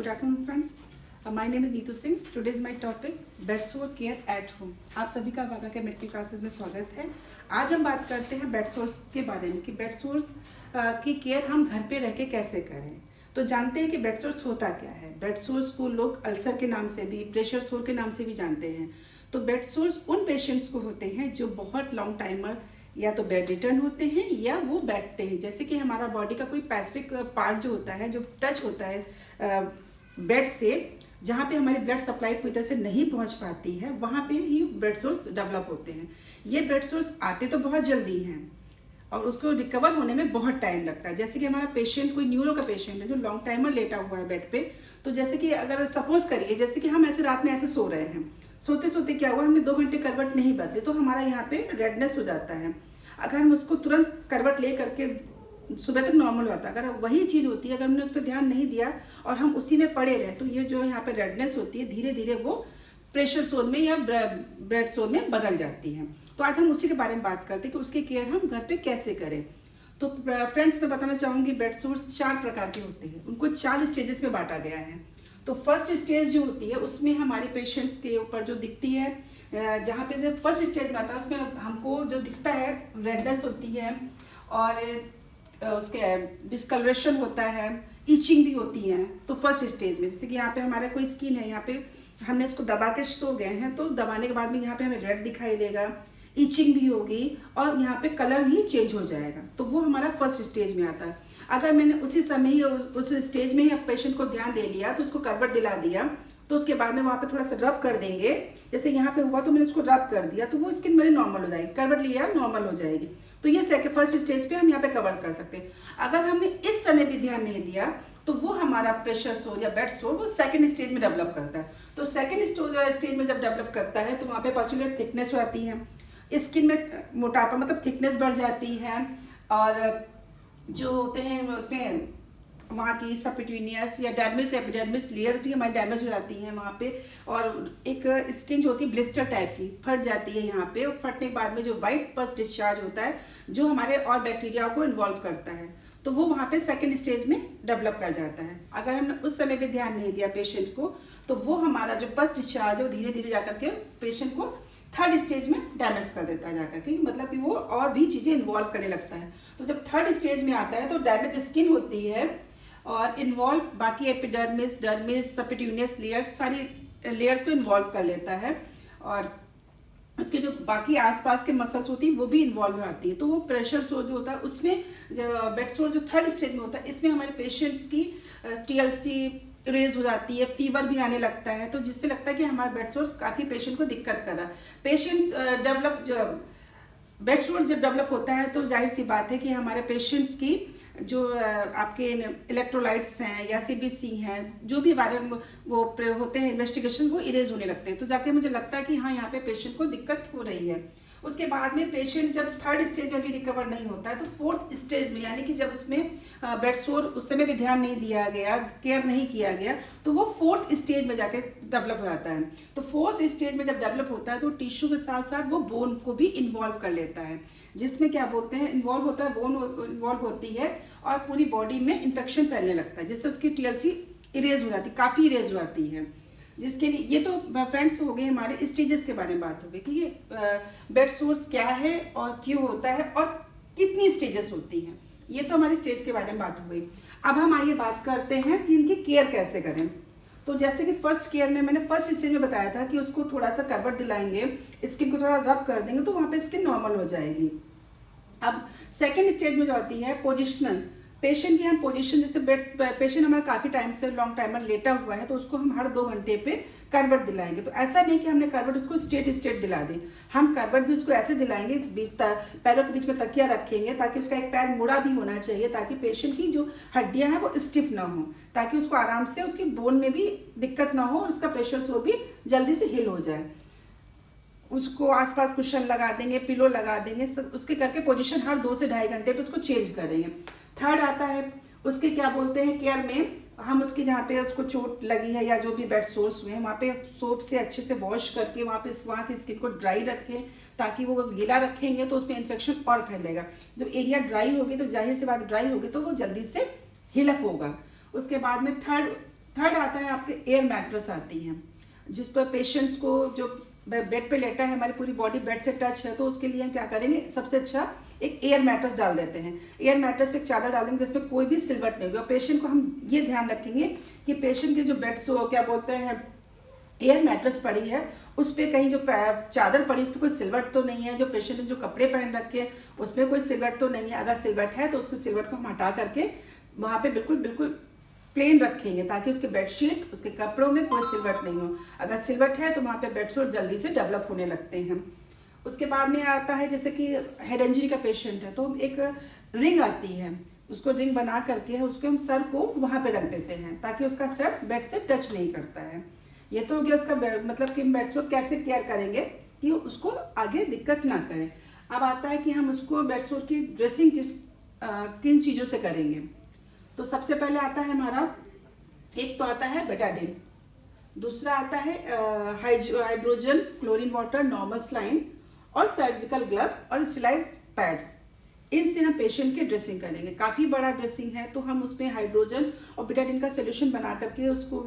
Good afternoon, friends. My name is Neetu Singh. Today is my topic bed सोर care at home. आप सभी का वागा के medical classes में स्वागत है. आज हम बात करते हैं बेड सोर्स के बारे में कि बेड सोर्स की केयर हम घर पे रह के कैसे करें. तो जानते हैं कि बेड सोर्स होता क्या है. बेड सोर्स को लोग अल्सर के नाम से भी, प्रेशर सोर के नाम से भी जानते हैं. तो बेड सोर्स उन पेशेंट्स को होते हैं जो बहुत लॉन्ग टाइमर या तो बेड रिटर्न होते हैं या वो बैठते हैं. जैसे कि हमारा बॉडी का कोई पैसिफिक पार्ट जो होता है, जो टच होता है बेड से, जहाँ पे हमारी ब्लड सप्लाई पूरी तरह से नहीं पहुँच पाती है, वहाँ पे ही ब्लड सोर्स डेवलप होते हैं. ये ब्लड सोर्स आते तो बहुत जल्दी हैं और उसको रिकवर होने में बहुत टाइम लगता है. जैसे कि हमारा पेशेंट कोई न्यूरो का पेशेंट है जो लॉन्ग टाइमर लेटा हुआ है बेड पे. तो जैसे कि अगर सपोज करिए जैसे कि हम ऐसे रात में ऐसे सो रहे हैं, सोते सोते क्या हुआ, हमने 2 घंटे करवट नहीं बदले तो हमारा यहाँ पे रेडनेस हो जाता है. अगर हम उसको तुरंत करवट ले करके सुबह तक नॉर्मल होता है. अगर वही चीज़ होती है, अगर हमने उस पर ध्यान नहीं दिया और हम उसी में पड़े रहे, तो ये जो यहाँ पे रेडनेस होती है धीरे धीरे वो प्रेशर सोर में या ब्लड सोर में बदल जाती है. तो आज हम उसी के बारे में बात करते हैं कि उसकी केयर हम घर पे कैसे करें. तो फ्रेंड्स मैं बताना चाहूँगी बेड सोर्स 4 प्रकार के होते हैं. उनको 4 स्टेजेस में बांटा गया है. तो फर्स्ट स्टेज जो होती है उसमें हमारे पेशेंट्स के ऊपर जो दिखती है, जहाँ पे जो फर्स्ट स्टेज में आता है उसमें हमको जो दिखता है रेडनेस होती है और उसके डिस्कलरेशन होता है, ईचिंग भी होती है. तो फर्स्ट स्टेज में जैसे कि यहाँ पे हमारा कोई स्किन है, यहाँ पे हमने इसको दबा के सो गए हैं तो दबाने के बाद में यहाँ पे हमें रेड दिखाई देगा, ईचिंग भी होगी और यहाँ पे कलर भी चेंज हो जाएगा. तो वो हमारा फर्स्ट स्टेज में आता है. अगर मैंने उसी समय ही उस स्टेज में ही पेशेंट को ध्यान दे लिया, तो उसको करवट दिला दिया, तो उसके बाद में वहाँ पे थोड़ा सा रब कर देंगे. जैसे यहाँ पे हुआ तो मैंने उसको रब कर दिया तो वो स्किन मेरी नॉर्मल हो जाएगी, करवट लिया नॉर्मल हो जाएगी. तो ये फर्स्ट स्टेज पे हम यहाँ पे कवर कर सकते हैं. अगर हमने इस समय भी ध्यान नहीं दिया तो वो हमारा प्रेशर सोर या बेड सोर वो सेकंड स्टेज में डेवलप करता है. तो सेकंड स्टेज में जब डेवलप करता है तो वहाँ पे पर्टिकुलर थिकनेस आती है, स्किन में मोटापा मतलब थिकनेस बढ़ जाती है और जो होते हैं उसमें वहाँ की सबक्यूटेनियस या डर्मिस एपिडर्मिस लेयर भी हमारी डैमेज हो जाती है वहाँ पे. और एक स्किन जो होती है ब्लिस्टर टाइप की फट जाती है यहाँ पे, और फटने के बाद में जो वाइट पस डिस्चार्ज होता है जो हमारे और बैक्टीरिया को इन्वॉल्व करता है, तो वो वहाँ पे सेकंड स्टेज में डेवलप कर जाता है. अगर हमने उस समय पे ध्यान नहीं दिया पेशेंट को तो वो हमारा जो पस डिस्चार्ज है वो धीरे धीरे जाकर के पेशेंट को थर्ड स्टेज में डैमेज कर देता है जाकर के, मतलब कि वो और भी चीज़ें इन्वॉल्व करने लगता है. तो जब थर्ड स्टेज में आता है तो डैमेज स्किन होती है और इन्वॉल्व बाकी एपिडर्मिस, डर्मिस, सबक्यूटेनियस लेयर, सारी लेयर्स को इन्वॉल्व कर लेता है और उसके जो बाकी आसपास के मसल्स होती हैं वो भी इन्वॉल्व हो जाती है. तो वो प्रेशर सोर जो होता है उसमें जो बेड सोर जो थर्ड स्टेज में होता है इसमें हमारे पेशेंट्स की TLC रेज हो जाती है, फीवर भी आने लगता है. तो जिससे लगता है कि हमारा बेड सोर काफ़ी पेशेंट को दिक्कत कर रहा है. पेशेंट्स बेड सोर जब डेवलप होता है तो जाहिर सी बात है कि हमारे पेशेंट्स की जो आपके इलेक्ट्रोलाइट्स हैं या CBC हैं, जो भी वायरल वो होते हैं इन्वेस्टिगेशन, वो इरेज होने लगते हैं. तो जाके मुझे लगता है कि हाँ यहाँ पे पेशेंट को दिक्कत हो रही है. उसके बाद में पेशेंट जब थर्ड स्टेज में भी रिकवर नहीं होता है तो फोर्थ स्टेज में, यानी कि जब उसमें बेड सोर उस समय भी ध्यान नहीं दिया गया, केयर नहीं किया गया, तो वो फोर्थ स्टेज में जाके डेवलप हो जाता है. तो फोर्थ स्टेज में जब डेवलप होता है तो टिश्यू के साथ साथ वो बोन को भी इन्वॉल्व कर लेता है, जिसमें क्या बोलते हैं इन्वॉल्व होता है, बोन इन्वॉल्व होती है और पूरी बॉडी में इन्फेक्शन फैलने लगता है, जिससे उसकी TLC इरेज हो जाती है, काफ़ी इरेज हो जाती है. जिसके लिए ये तो फ्रेंड्स हो गए हमारे स्टेजेस के बारे में बात हो गई कि ये बेड सोर्स क्या है और क्यों होता है और कितनी स्टेजेस होती हैं. ये तो हमारी स्टेज के बारे में बात हो गई. अब हम आइए बात करते हैं कि इनकी केयर कैसे करें. तो जैसे कि फर्स्ट केयर में मैंने फर्स्ट स्टेज में बताया था कि उसको थोड़ा सा करवट दिलाएंगे, स्किन को थोड़ा रब कर देंगे तो वहाँ पे स्किन नॉर्मल हो जाएगी. अब सेकेंड स्टेज में जो आती है पोजिशनल, पेशेंट की हम पोजीशन, जैसे बेड पेशेंट हमारा काफ़ी टाइम से लॉन्ग टाइमर लेटा हुआ है तो उसको हम हर 2 घंटे पे करवट दिलाएंगे. तो ऐसा नहीं कि हमने करवट उसको स्ट्रेट दिला दी, हम करवट भी उसको ऐसे दिलाएंगे, पैरों के बीच में तकिया रखेंगे ताकि उसका एक पैर मुड़ा भी होना चाहिए, ताकि पेशेंट की जो हड्डियां हैं वो स्टिफ ना हो, ताकि उसको आराम से उसकी बोन में भी दिक्कत ना हो और उसका प्रेशर सोर भी जल्दी से हिल हो जाए. उसको आसपास कुशन लगा देंगे, पिलो लगा देंगे, उसके करके पोजीशन हर 2 से 2.5 घंटे पे उसको चेंज करेंगे. थर्ड आता है उसके क्या बोलते हैं केयर में, हम उसकी जहाँ पे उसको चोट लगी है या जो भी बेड सोर्स हुए हैं वहाँ पे सोप से अच्छे से वॉश करके वहाँ की स्किन को ड्राई रखें, ताकि वो गीला रखेंगे तो उसमें इन्फेक्शन और फैलेगा. जब एरिया ड्राई होगी तो जाहिर सी बात ड्राई होगी तो वो जल्दी से हिलक होगा. उसके बाद में थर्ड थर्ड आता है आपके एयर मैट्रेस आती हैं, जिस पर पेशेंट्स को जो बेड पे लेटा है, हमारी पूरी बॉडी बेड से टच है, तो उसके लिए हम क्या करेंगे, सबसे अच्छा एक एयर मैट्रेस डाल देते हैं। एयर मैट्रेस पे एक चादर डाल देंगे जिसमें कोई भी सिलवट नहीं होगी, और पेशेंट को हम ये ध्यान रखेंगे कि पेशेंट के जो बेड सो क्या बोलते हैं एयर मैट्रेस पड़ी है उस पर कहीं जो चादर पड़ी उस पर कोई सिलवट तो नहीं है, जो पेशेंट ने जो कपड़े पहन रखे हैं उसमें कोई सिलवट तो नहीं है। अगर सिलवट है तो उसको सिलवट को हम हटा करके वहाँ पे बिल्कुल बिल्कुल प्लेन रखेंगे ताकि उसके बेडशीट उसके कपड़ों में कोई सिलवट नहीं हो। अगर सिलवट है तो वहाँ पे बेडसोर जल्दी से डेवलप होने लगते हैं। उसके बाद में आता है जैसे कि हेड इंजरी का पेशेंट है तो एक रिंग आती है, उसको रिंग बना करके उसको हम सर को वहाँ पे रख देते हैं ताकि उसका सर बेड से टच नहीं करता है। ये तो हो गया उसका मतलब कि बेडसोर कैसे केयर करेंगे कि उसको आगे दिक्कत ना करे। अब आता है कि हम उसको बेडसोर की ड्रेसिंग किन चीज़ों से करेंगे। तो सबसे पहले आता है हमारा, एक तो आता है बेटाडिन, दूसरा आता है hydrogen chlorine water, normal saline और सर्जिकल ग्लव्स और स्टेलाइज पैड्स। इनसे हम पेशेंट की ड्रेसिंग करेंगे। काफ़ी बड़ा ड्रेसिंग है तो हम उसमें हाइड्रोजन और बेटाडिन का सोल्यूशन बना करके उसको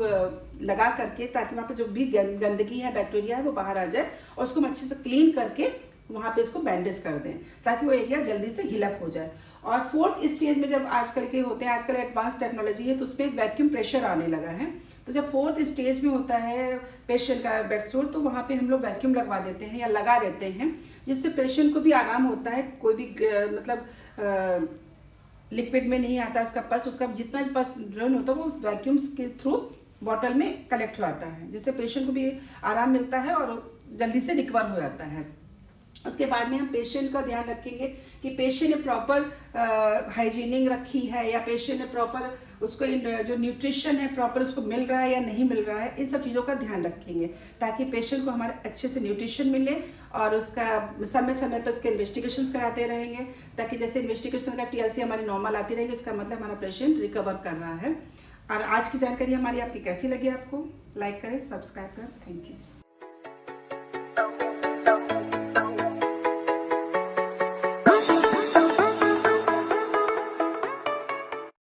लगा करके ताकि वहाँ पे जो भी गंदगी है बैक्टीरिया है वो बाहर आ जाए, और उसको हम अच्छे से क्लीन करके वहाँ पे इसको बैंडेज कर दें ताकि वो एरिया जल्दी से हील अप हो जाए। और फोर्थ स्टेज में जब आजकल के होते हैं, आजकल एडवांस टेक्नोलॉजी है तो उसमें वैक्यूम प्रेशर आने लगा है, तो जब फोर्थ स्टेज में होता है पेशेंट का बेडसोर तो वहाँ पे हम लोग वैक्यूम लगवा देते हैं या लगा देते हैं, जिससे पेशेंट को भी आराम होता है। कोई भी मतलब लिक्विड में नहीं आता उसका पस, उसका जितना भी पस ड्रेन होता है वो वैक्यूम्स के थ्रू बॉटल में कलेक्ट हो आता है, जिससे पेशेंट को भी आराम मिलता है और जल्दी से रिकवर हो जाता है। उसके बाद में हम पेशेंट का ध्यान रखेंगे कि पेशेंट ने प्रॉपर हाइजीनिंग रखी है या पेशेंट ने प्रॉपर उसको जो न्यूट्रिशन है प्रॉपर उसको मिल रहा है या नहीं मिल रहा है, इन सब चीज़ों का ध्यान रखेंगे ताकि पेशेंट को हमारे अच्छे से न्यूट्रिशन मिले, और उसका समय समय पर उसके इन्वेस्टिगेशंस कराते रहेंगे ताकि जैसे इन्वेस्टिगेशन का TLC हमारी नॉर्मल आती रहेगी, इसका मतलब हमारा पेशेंट रिकवर कर रहा है। और आज की जानकारी हमारी आपकी कैसी लगी, आपको लाइक करें, सब्सक्राइब करें। Thank you.